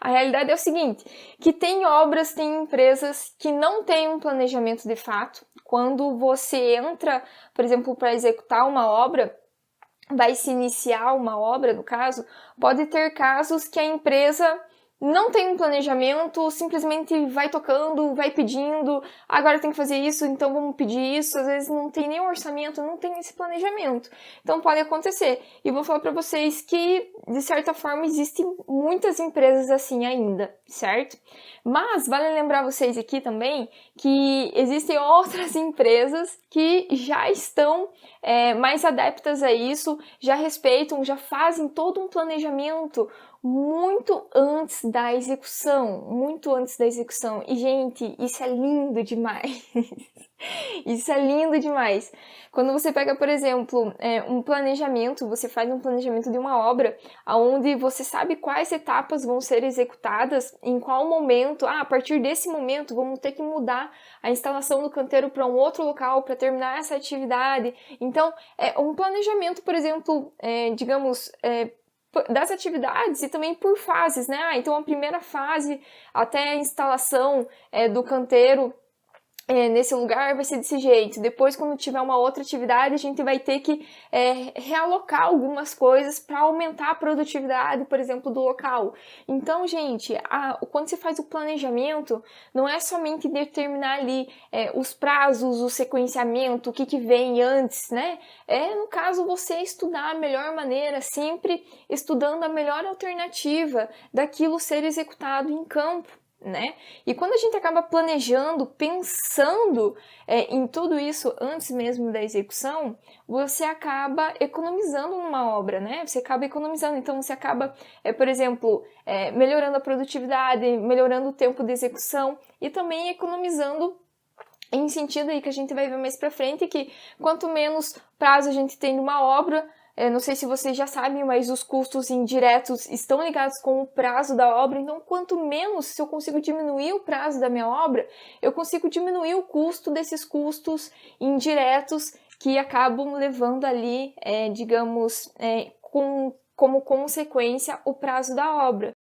A realidade é o seguinte, que tem obras, tem empresas que não têm um planejamento de fato. Quando você entra, por exemplo, para executar uma obra, vai se iniciar uma obra, no caso, pode ter casos que a empresa não tem um planejamento, simplesmente vai tocando, vai pedindo, agora tem que fazer isso, então vamos pedir isso, às vezes não tem nem orçamento, não tem esse planejamento. Então pode acontecer. E vou falar para vocês que, de certa forma, existem muitas empresas assim ainda, certo? Mas vale lembrar vocês aqui também que existem outras empresas que já estão mais adeptas a isso, já respeitam, já fazem todo um planejamento muito antes da execução, muito antes da execução. E, gente, isso é lindo demais. Isso é lindo demais. Quando você pega, por exemplo, um planejamento, você faz um planejamento de uma obra, onde você sabe quais etapas vão ser executadas, em qual momento, a partir desse momento vamos ter que mudar a instalação do canteiro para um outro local para terminar essa atividade. Então, um planejamento, por exemplo, digamos, das atividades e também por fases, né? Então a primeira fase até a instalação do canteiro nesse lugar vai ser desse jeito. Depois, quando tiver uma outra atividade, a gente vai ter que realocar algumas coisas para aumentar a produtividade, por exemplo, do local. Então, gente, quando você faz o planejamento, não é somente determinar ali os prazos, o sequenciamento, o que vem antes, né? No caso, você estudar a melhor maneira, sempre estudando a melhor alternativa daquilo ser executado em campo, né? E quando a gente acaba planejando, pensando em tudo isso antes mesmo da execução, você acaba economizando numa obra, né? Você acaba economizando, então você acaba, por exemplo, melhorando a produtividade, melhorando o tempo de execução e também economizando em sentido aí que a gente vai ver mais pra frente, que quanto menos prazo a gente tem numa obra, não sei se vocês já sabem, mas os custos indiretos estão ligados com o prazo da obra, então quanto menos, se eu consigo diminuir o prazo da minha obra, eu consigo diminuir o custo desses custos indiretos que acabam levando ali, digamos, como consequência o prazo da obra.